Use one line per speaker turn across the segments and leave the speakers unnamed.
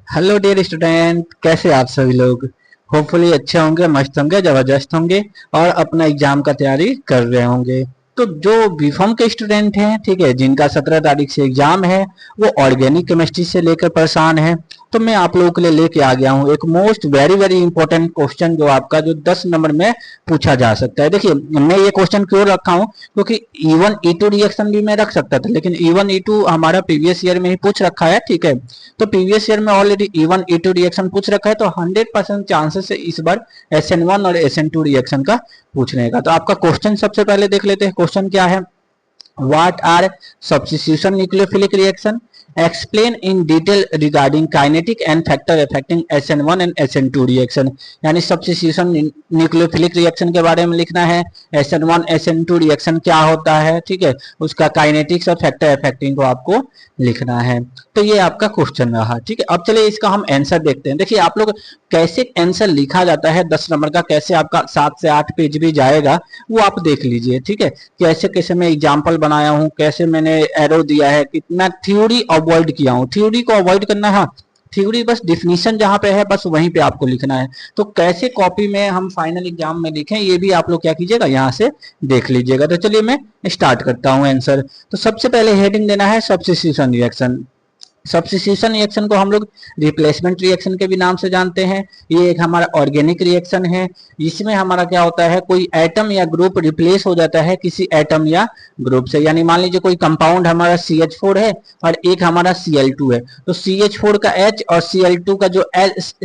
Hello dear student, कैसे आप सभी लोग। होपफुली अच्छे होंगे, मस्त होंगे, जबरदस्त होंगे और अपना एग्जाम का तैयारी कर रहे होंगे। तो जो बीफॉर्म के स्टूडेंट हैं, ठीक है, जिनका 17 तारीख से एग्जाम है, वो ऑर्गेनिक केमिस्ट्री से लेकर परेशान है, तो मैं आप लोगों के लिए लेके आ गया हूँ एक most very very important question जो आपका जो 10 नंबर में पूछा जा सकता है। देखिए, मैं ये क्वेश्चन क्यों रखा हूँ, क्योंकि E1 E2 रिएक्शन भी मैं रख सकता था, लेकिन E1 E2 हमारा प्रीवियस ईयर में ही पूछ रखा है, ठीक है। तो प्रीवियस ईयर में ऑलरेडी E1 E2 रिएक्शन पूछ रखा है, तो 100% चांसेस है इस बार SN1 और SN2 रिएक्शन का पूछने का। तो आपका क्वेश्चन सबसे पहले देख लेते हैं। क्वेश्चन क्या है? What are substitution nucleophilic reaction? Explain in detail regarding kinetic and factor affecting SN1 and SN2 reaction। यानी सब्स्टिट्यूशन न्यूक्लियोफिलिक रिएक्शन के बारे में लिखना है। SN1 SN2 रिएक्शन क्या होता है, ठीक है, उसका काइनेटिक्स और फैक्टर अफेक्टिंग को आपको लिखना है। तो ये आपका क्वेश्चन रहा, ठीक है। अब चलिए इसका हम आंसर देखते हैं। देखिए आप लोग कैसे आंसर लिखा जाता है 10 नंबर का, कैसे आपका 7 से 8 पेज भी जाएगा, वो आप देख लीजिए, ठीक है। कैसे कैसे मैं एग्जाम्पल बनाया हूँ, कैसे मैंने एरो दिया है, कितना थ्योरी अवॉइड किया हूँ। थ्योरी को अवॉइड करना है, थ्योरी बस डिफिनीशन जहां पे है बस वहीं पे आपको लिखना है। तो कैसे कॉपी में हम फाइनल एग्जाम में लिखें, ये भी आप लोग क्या कीजिएगा, यहाँ से देख लीजिएगा। तो चलिए मैं स्टार्ट करता हूँ आंसर। तो सबसे पहले हेडिंग देना है सब्स्टिट्यूशन रिएक्शन। सब्स्टिट्यूशन रिएक्शन को हम लोग रिप्लेसमेंट रिएक्शन के भी नाम से जानते हैं। ये एक हमारा ऑर्गेनिक रिएक्शन है। इसमें हमारा क्या होता है, कोई एटम या ग्रुप रिप्लेस हो जाता है किसी एटम या ग्रुप से। यानी मान लीजिए कोई कंपाउंड हमारा CH4 है और एक हमारा Cl2 है, तो CH4 का H और Cl2 का जो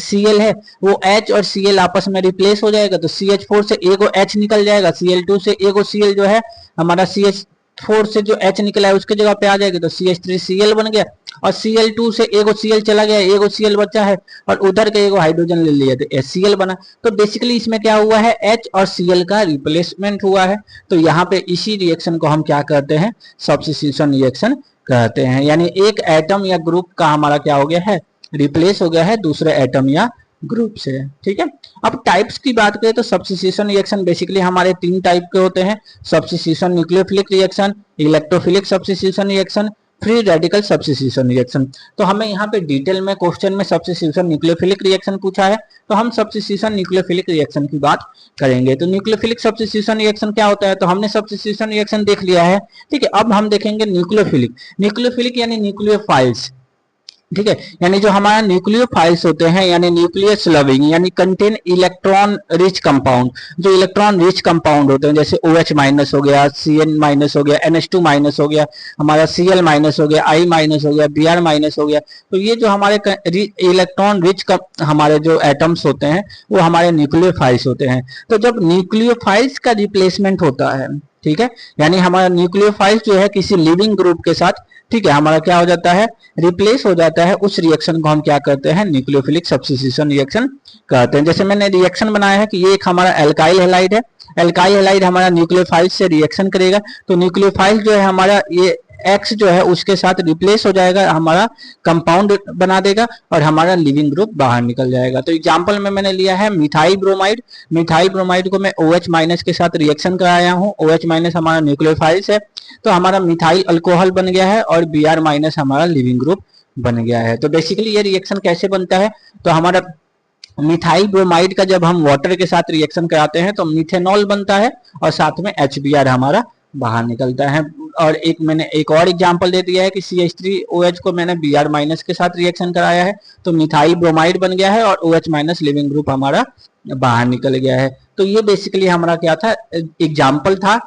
Cl है, वो H और Cl आपस में रिप्लेस हो जाएगा। तो CH4 से एगो H निकल जाएगा, Cl2 से एगो Cl जो है हमारा CH4 से जो H निकला है उसके जगह पे आ जाएगी, तो CH3Cl बन गया। और Cl2 से एगो Cl चला गया, एगो Cl बचा है और उधर के एगो हाइड्रोजन ले लिया, तो HCl बना। तो बेसिकली इसमें क्या हुआ है, H और Cl का रिप्लेसमेंट हुआ है। तो यहाँ पे इसी रिएक्शन को हम क्या कहते हैं, सब्स्टिट्यूशन रिएक्शन कहते हैं। यानी एक एटम या ग्रुप का हमारा क्या हो गया है, रिप्लेस हो गया है दूसरे एटम या ग्रुप से, ठीक है। अब टाइप्स की बात करें तो सब्स्टिट्यूशन रिएक्शन बेसिकली हमारे 3 टाइप के होते हैं। Substitution nucleophilic reaction, electrophilic substitution reaction, free radical substitution reaction. तो हमें यहाँ पे डिटेल में क्वेश्चन में सब्स्टिट्यूशन न्यूक्लियोफिलिक रिएक्शन पूछा है, तो हम सब्स्टिट्यूशन न्यूक्लियोफिलिक रिएक्शन की बात करेंगे। तो न्यूक्लियोफिलिक सब्स्टिट्यूशन रिएक्शन क्या होता है, तो हमने सब्स्टिट्यूशन रिएक्शन देख लिया है, ठीक है। अब हम देखेंगे न्यूक्लियोफिलिक। न्यूक्लियोफिलिक यानी न्यूक्लियोफाइल्स, ठीक है। यानी जो हमारा न्यूक्लियोफाइल्स होते हैं, यानी न्यूक्लियस लविंग, यानी कंटेन इलेक्ट्रॉन रिच कंपाउंड। जो इलेक्ट्रॉन रिच कंपाउंड होते हैं, जैसे OH माइनस हो गया, CN माइनस हो गया, NH2 माइनस हो गया, हमारा Cl माइनस हो गया, I माइनस हो गया, Br माइनस हो गया। तो ये जो हमारे इलेक्ट्रॉन रिच हमारे जो एटम्स होते हैं वो हमारे न्यूक्लियोफाइल्स होते हैं। तो जब न्यूक्लियोफाइल्स का रिप्लेसमेंट होता है, ठीक है, यानी हमारा न्यूक्लियोफाइल्स जो है किसी लिविंग ग्रुप के साथ, ठीक है, हमारा क्या हो जाता है, रिप्लेस हो जाता है, उस रिएक्शन को हम क्या करते हैं, न्यूक्लियोफिलिक सब्स्टिट्यूशन रिएक्शन कहते हैं। जैसे मैंने रिएक्शन बनाया है कि ये एक हमारा एल्काइल हैलाइड है। एल्काइल हैलाइड हमारा न्यूक्लियोफाइल से रिएक्शन करेगा, तो न्यूक्लियोफाइल जो है हमारा ये X जो है उसके साथ रिप्लेस हो जाएगा, हमारा कंपाउंड बना देगा और हमारा लिविंग ग्रुप बाहर निकल जाएगा। तो एग्जांपल में मैंने लिया है मिथाइल ब्रोमाइड। मिथाइल ब्रोमाइड को मैं OH माइनस के साथ रिएक्शन कराया हूँ। OH माइनस हमारा न्यूक्लियोफाइल्स है, तो हमारा मिथाइल अल्कोहल बन गया है और Br माइनस हमारा लिविंग ग्रुप बन गया है। तो बेसिकली ये रिएक्शन कैसे बनता है, तो हमारा मिथाइल ब्रोमाइड का जब हम वाटर के साथ रिएक्शन कराते हैं तो मिथेनॉल बनता है और साथ में HBr हमारा बाहर निकलता है। और मैंने एक और एग्जांपल दे दिया है कि CH3OH को मैंने Br माइनस के साथ रिएक्शन कराया है, तो मिथाइल ब्रोमाइड बन गया है और OH माइनस लिविंग ग्रुप हमारा बाहर निकल गया है। तो ये बेसिकली हमारा क्या था, एग्जाम्पल था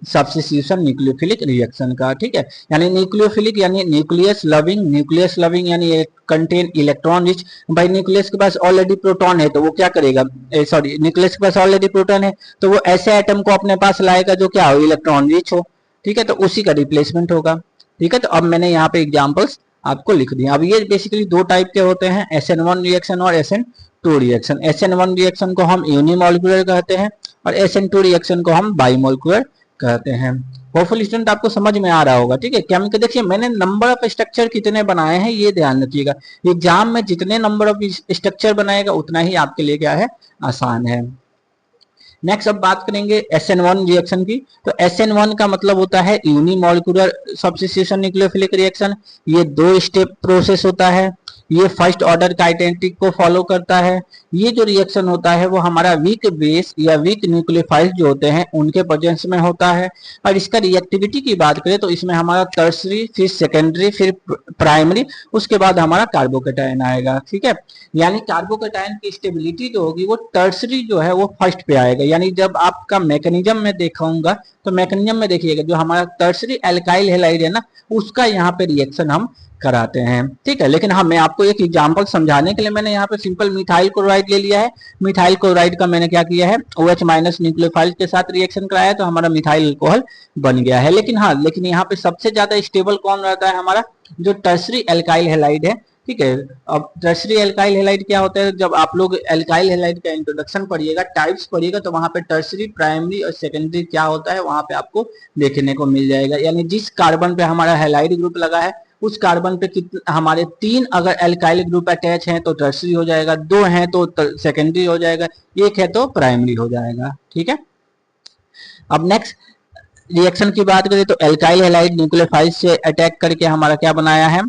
सब्स्टिट्यूशन न्यूक्लियोफिलिक रिएक्शन का, ठीक है। यानी न्यूक्लियोफिलिक यानी न्यूक्लियस लविंग, न्यूक्लियस लविंग यानी कंटेन इलेक्ट्रॉन रिच। भाई न्यूक्लियस के पास ऑलरेडी प्रोटॉन है तो वो क्या करेगा, सॉरी, न्यूक्लियस के पास ऑलरेडी प्रोटॉन है तो वो ऐसे एटम को अपने पास लाएगा जो क्या हो, इलेक्ट्रॉन रिच हो, ठीक है। तो उसी का रिप्लेसमेंट होगा, ठीक है। तो अब मैंने यहाँ पे एग्जाम्पल्स आपको लिख दिया। अब ये बेसिकली 2 टाइप के होते हैं, SN1 रिएक्शन और SN2 रिएक्शन। SN1 रिएक्शन को हम यूनिमोलिकुलर कहते हैं और SN2 रिएक्शन को हम बाइमोलिकुलर कहते हैं। होपफुली स्टूडेंट आपको समझ में आ रहा होगा, ठीक है। केमिकल देखिए मैंने नंबर ऑफ स्ट्रक्चर कितने बनाए हैं ये ध्यान रखिएगा। एग्जाम में जितने नंबर ऑफ स्ट्रक्चर बनाएगा उतना ही आपके लिए क्या है, आसान है। नेक्स्ट अब बात करेंगे SN1 रिएक्शन की। तो SN1 का मतलब होता है यूनिमोलिकुलर सब्स्टिट्यूशन न्यूक्लियोफिलिक रिएक्शन। ये 2 स्टेप प्रोसेस होता है। ये फर्स्ट ऑर्डर काइनेटिक को फॉलो करता है। ये जो रिएक्शन होता है वो हमारा वीक बेस या वीक न्यूक्लियोफाइल्स जो होते हैं उनके प्रेजेंस में होता है। और इसका रिएक्टिविटी की बात करें तो इसमें हमारा टर्सरी, फिर सेकेंडरी, फिर प्राइमरी, उसके बाद हमारा कार्बोकेटायन आएगा। ठीक है, यानी कार्बोकेटायन की स्टेबिलिटी जो होगी वो टर्सरी जो है वो फर्स्ट पे आएगा। यानी जब आपका मैकेनिज्म में दिखाऊंगा तो मैकेनिज्म में देखिएगा जो हमारा टर्सरी एल्काइल हैलाइड है ना, उसका यहाँ पे रिएक्शन हम कराते हैं। ठीक है, लेकिन हाँ मैं आपको एक एग्जांपल समझाने के लिए मैंने यहाँ पे सिंपल मिथाइल क्लोराइड ले लिया है। मिथाइल क्लोराइड का मैंने क्या किया है, OH माइनस न्यूक्लियोफाइल के साथ रिएक्शन कराया है तो हमारा मिथाइल अल्कोहल बन गया है। लेकिन हाँ, लेकिन यहाँ पे सबसे ज्यादा स्टेबल कौन रहता है, हमारा जो टर्सरी एल्काइल हैलाइड है। ठीक है, अब टर्सरी एल्काइल हैलाइड क्या होता है, जब आप लोग एल्काइल हैलाइड का इंट्रोडक्शन पढ़िएगा, टाइप्स पढ़िएगा, तो वहां पे टर्सरी, प्राइमरी और सेकेंडरी क्या होता है वहां पे आपको देखने को मिल जाएगा। यानी जिस कार्बन पे हमारा हैलाइड ग्रुप लगा है उस कार्बन पे कितने हमारे 3 अगर एल्काइल ग्रुप अटैच हैं तो टर्सरी हो जाएगा, 2 हैं तो सेकेंडरी हो जाएगा, 1 है तो प्राइमरी हो जाएगा। ठीक है, अब नेक्स्ट रिएक्शन की बात करें तो एल्काइल हैलाइड न्यूक्लियोफाइल से अटैक करके हमारा क्या बनाया है,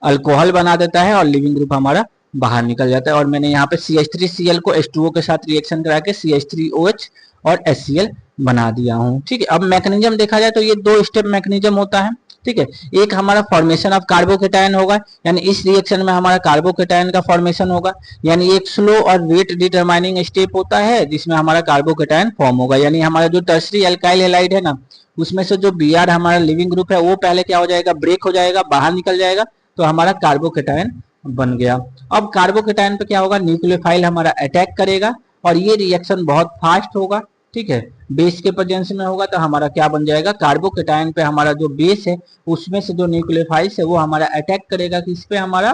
अल्कोहल बना देता है और लिविंग ग्रुप हमारा बाहर निकल जाता है। और मैंने यहाँ पे CH3Cl को H2O के साथ रिएक्शन करा के CH3OH और HCl बना दिया हूँ। ठीक है, अब मैकेनिज्म देखा जाए तो ये 2 स्टेप मैकेनिज्म होता है। ठीक है, एक हमारा फॉर्मेशन ऑफ कार्बोकेटायन होगा, यानी इस रिएक्शन में हमारा कार्बोकेटायन का फॉर्मेशन होगा। यानी एक स्लो और वेट डिटरमाइनिंग स्टेप होता है जिसमें हमारा कार्बोकेटायन फॉर्म होगा। यानी हमारा जो टर्सरी एल्काइल हैलाइड है ना, उसमें से जो Br हमारा लिविंग ग्रुप है वो पहले क्या हो जाएगा, ब्रेक हो जाएगा, बाहर निकल जाएगा, तो हमारा कार्बोकेटायन बन गया। अब कार्बोकेटायन पे क्या होगा, न्यूक्लियोफाइल हमारा अटैक करेगा और ये रिएक्शन बहुत फास्ट होगा। ठीक है, बेस के प्रेजेंस में होगा तो हमारा क्या बन जाएगा, कार्बोकेटायन पे हमारा जो बेस है उसमें से जो न्यूक्लियोफाइल्स है वो हमारा अटैक करेगा किस पे, हमारा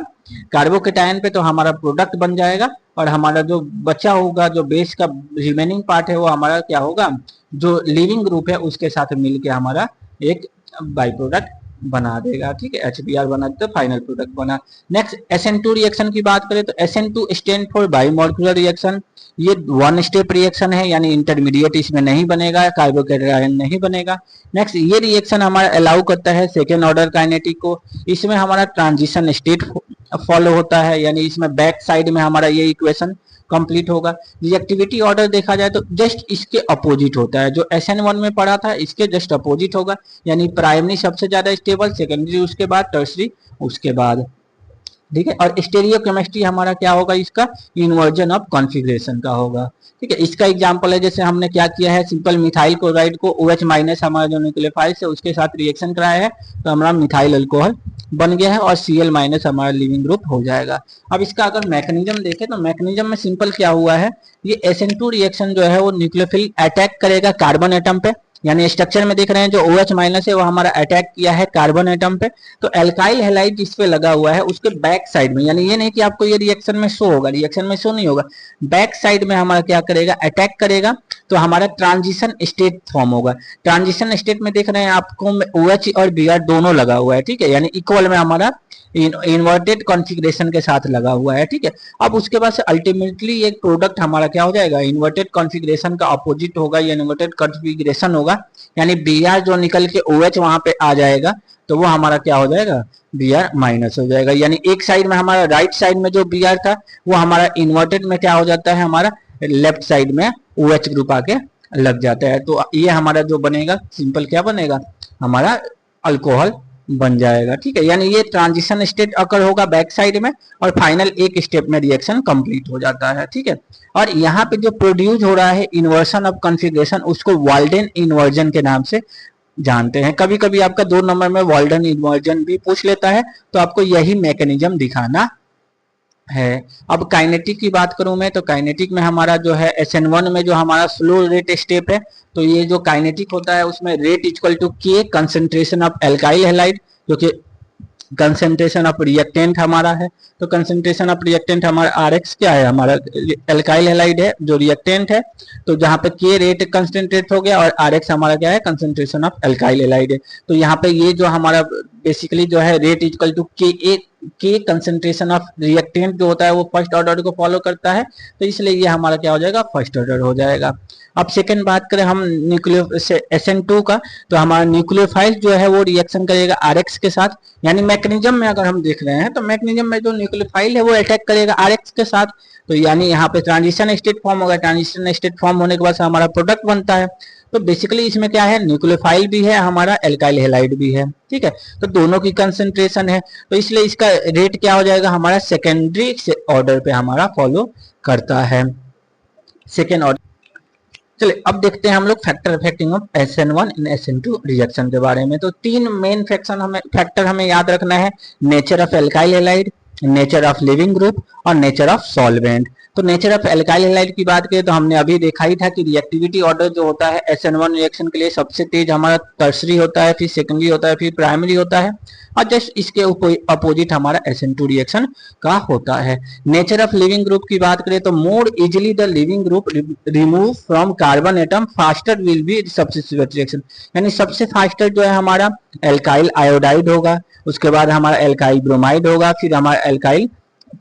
कार्बोकेटायन पे, तो हमारा प्रोडक्ट बन जाएगा। और हमारा जो बचा होगा, जो बेस का रिमेनिंग पार्ट है वो हमारा क्या होगा, जो लिविंग ग्रुप है उसके साथ मिलके हमारा एक बाई प्रोडक्ट बना देगा। ठीक है, HBr बना देता है, फाइनल प्रोडक्ट बना। नेक्स्ट SN2 रिएक्शन की बात करें तो SN2 stand for biomolecular reaction. ये 1 स्टेप रिएक्शन है, यानी इंटरमीडिएट इसमें नहीं बनेगा, कार्बोकेटायन नहीं बनेगा। नेक्स्ट ये रिएक्शन हमारा अलाउ करता है सेकेंड ऑर्डर काइनेटिक को। इसमें हमारा ट्रांजिशन स्टेट फॉलो होता है, यानी इसमें बैक साइड में हमारा ये इक्वेशन कंप्लीट होगा। रिएक्टिविटी ऑर्डर देखा जाए तो जस्ट इसके अपोजिट होता है, जो SN1 में पढ़ा था इसके जस्ट अपोजिट होगा। यानी प्राइमरी सबसे ज्यादा स्टेबल, सेकेंडरी उसके बाद, टर्सरी उसके बाद। ठीक है, और स्टेरियोकेमिस्ट्री हमारा क्या होगा, इसका इन्वर्जन ऑफ कॉन्फ़िगरेशन का होगा। ठीक है, इसका एग्जांपल है जैसे हमने क्या किया है, सिंपल मिथाइल क्लोराइड को OH माइनस हमारा जो न्यूक्लियोफाइल है उसके साथ रिएक्शन कराया है तो हमारा मिथाइल अल्कोहल बन गया है और Cl माइनस हमारा लिविंग ग्रुप हो जाएगा। अब इसका अगर मैकेनिज्म देखें तो मैकेनिज्म में सिंपल क्या हुआ है, ये SN2 रिएक्शन जो है वो न्यूक्लियोफिल अटैक करेगा कार्बन एटम पे। यानी स्ट्रक्चर में देख रहे हैं जो OH माइनस है वो हमारा अटैक किया है कार्बन एटम पे, तो एल्काइल हैलाइड जिस पे लगा हुआ है उसके बैक साइड में, यानी ये नहीं कि आपको ये रिएक्शन में शो होगा, रिएक्शन में शो नहीं होगा, बैक साइड में हमारा क्या करेगा, अटैक करेगा, तो हमारा ट्रांजिशन स्टेट फॉर्म होगा। ट्रांजिशन स्टेट में देख रहे हैं आपको OH और Br दोनों लगा हुआ है। ठीक है, यानी इक्वल में हमारा इन्वर्टेड कॉन्फ़िगरेशन के साथ लगा हुआ है। ठीक है, अब उसके बाद से अल्टीमेटली एक प्रोडक्ट हमारा क्या हो जाएगा, इन्वर्टेड कॉन्फ़िगरेशन का अपोजिट होगा, या इन्वर्टेड कॉन्फ़िगरेशन होगा, यानी Br जो निकल के OH वहां पे आ जाएगा तो वो हमारा क्या हो जाएगा, Br माइनस हो जाएगा। यानी एक साइड में हमारा राइट साइड में जो Br था वो हमारा इन्वर्टेड में क्या हो जाता है, हमारा लेफ्ट साइड में OH ग्रुप आके लग जाता है। तो ये हमारा जो बनेगा सिंपल क्या बनेगा, हमारा अल्कोहल बन जाएगा। ठीक है, यानी ये ट्रांजिशन स्टेट अकर होगा बैक साइड में और फाइनल एक स्टेप में रिएक्शन कंप्लीट हो जाता है। ठीक है, और यहाँ पे जो प्रोड्यूस हो रहा है इन्वर्सन ऑफ कॉन्फ़िगरेशन उसको वाल्डेन इन्वर्जन के नाम से जानते हैं। कभी कभी आपका 2 नंबर में वाल्डेन इन्वर्जन भी पूछ लेता है, तो आपको यही मैकेनिज्म दिखाना है। अब काइनेटिक की बात करूं मैं तो काइनेटिक में हमारा जो है SN1 में जो हमारा स्लो रेट स्टेप है, तो ये जो काइनेटिक होता है उसमें rate equal to K concentration of alkyl halide, जो कि कंसंट्रेशन ऑफ रिएक्टेंट हमारा है। तो कंसंट्रेशन ऑफ रिएक्टेंट हमारा RX क्या है, हमारा एल्काइल हैलाइड है जो रिएक्टेंट है, तो जहाँ पे K रेट कंसंट्रेट हो गया और RX हमारा क्या है, कंसंट्रेशन ऑफ एल्काइल हैलाइड है। तो यहाँ पे ये जो हमारा बेसिकली जो है रेट इक्वल टू के कंसेंट्रेशन ऑफ रिएक्टेंट जो होता है वो फर्स्ट ऑर्डर को फॉलो करता है, तो इसलिए ये हमारा क्या हो जाएगा, फर्स्ट ऑर्डर हो जाएगा। अब सेकंड बात करें हम न्यूक्लियो SN2 का, तो हमारा न्यूक्लियोफाइल जो है वो रिएक्शन करेगा RX के साथ, यानी मैकेनिज्म में अगर हम देख रहे हैं तो मैकेनिज्म में जो न्यूक्लियोफाइल है वो अटैक करेगा RX के साथ, तो यानी यहाँ पे ट्रांजिशन स्टेट फॉर्म होगा, ट्रांजिशन स्टेट फॉर्म होने के बाद हमारा प्रोडक्ट बनता है। तो बेसिकली इसमें क्या है, न्यूक्लियोफाइल भी है हमारा, एल्काइल हैलाइड भी है, ठीक है, तो दोनों की कंसंट्रेशन है, तो इसलिए इसका रेट क्या हो जाएगा, हमारा सेकेंडरी ऑर्डर पे हमारा फॉलो करता है, सेकेंड ऑर्डर। चलिए अब देखते हैं हम लोग factor affecting of SN1 in SN2 reaction के बारे में। तो तीन मेन फैक्टर हमें याद रखना है, nature of alkyl halide, nature of leaving group और नेचर ऑफ सॉल्वेंट। तो नेचर ऑफ एल्काइल हैलाइड की बात करें तो हमने अभी देखा ही था कि रिएक्टिविटी ऑर्डर जो होता है SN1 रिएक्शन के लिए सबसे तेज हमारा टर्सरी होता है, फिर सेकेंडरी होता है, फिर प्राइमरी होता है, और जस्ट इसके अपोजिट हमारा SN2 रिएक्शन का होता है। नेचर ऑफ लिविंग ग्रुप की बात करें तो मोर easily the leaving group remove from carbon atom faster will be substitute reaction, यानी सबसे फास्टर जो है हमारा एल्काइल आयोडाइड होगा, उसके बाद हमारा एल्काइल ब्रोमाइड होगा, फिर हमारा एल्काइल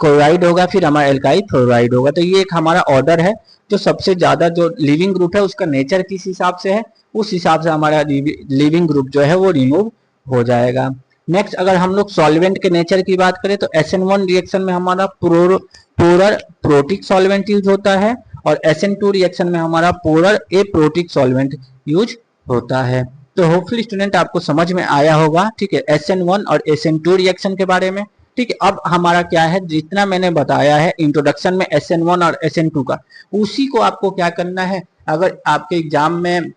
क्लोराइड होगा, फिर हमारा एल्काइल फ्लोराइड होगा। तो ये एक हमारा ऑर्डर है, जो सबसे ज्यादा जो लिविंग ग्रुप है उसका नेचर किस हिसाब से है, उस हिसाब से हमारा लिविंग ग्रुप जो है वो रिमूव हो जाएगा। नेक्स्ट अगर हम लोग सॉल्वेंट के नेचर की बात करें तो SN1 रिएक्शन में हमारा पोरर प्रोटिक सॉल्वेंट यूज होता है, और SN2 रिएक्शन में हमारा पोरर एप्रोटिक सॉल्वेंट यूज होता है। तो होपफुली स्टूडेंट आपको समझ में आया होगा, ठीक है, SN1 और SN2 रिएक्शन के बारे में। ठीक है, अब हमारा क्या है, जितना मैंने बताया है इंट्रोडक्शन में SN1 और SN2 का, उसी को आपको क्या करना है, अगर आपके एग्जाम में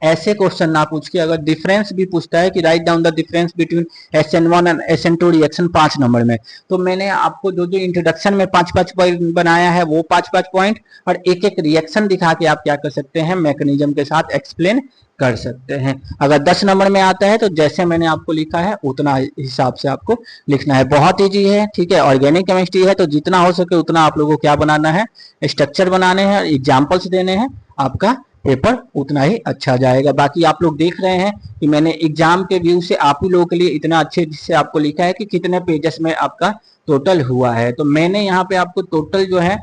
ऐसे क्वेश्चन ना पूछ के अगर डिफरेंस भी पूछता है कि write down the difference between SN1 and SN2 reaction 5 number में, तो मैंने आपको जो जो इंट्रोडक्शन में 5-5 पॉइंट बनाया है वो 5-5 पॉइंट और एक एक रिएक्शन दिखा के आप क्या कर सकते हैं, मैकेनिज्म के साथ एक्सप्लेन कर सकते हैं। अगर 10 नंबर में आता है तो जैसे मैंने आपको लिखा है उतना हिसाब से आपको लिखना है, बहुत ईजी है, ठीक है। ऑर्गेनिक केमिस्ट्री है तो जितना हो सके उतना आप लोगों को क्या बनाना है, स्ट्रक्चर बनाने हैं, एग्जाम्पल्स देने हैं, आपका पेपर उतना ही अच्छा जाएगा। बाकी आप लोग देख रहे हैं कि मैंने एग्जाम के व्यू से आप ही लोगों के लिए इतना अच्छे से आपको लिखा है कि कितने पेजेस में आपका टोटल हुआ है। तो मैंने यहाँ पे आपको टोटल जो है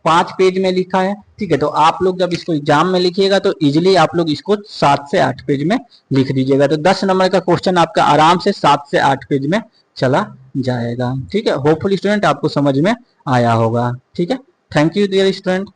5 पेज में लिखा है, ठीक है। तो आप लोग जब इसको एग्जाम में लिखिएगा तो इजिली आप लोग इसको 7 से 8 पेज में लिख दीजिएगा, तो 10 नंबर का क्वेश्चन आपका आराम से 7 से 8 पेज में चला जाएगा, ठीक है। होपफुली स्टूडेंट आपको समझ में आया होगा, ठीक है। Thank you dear student.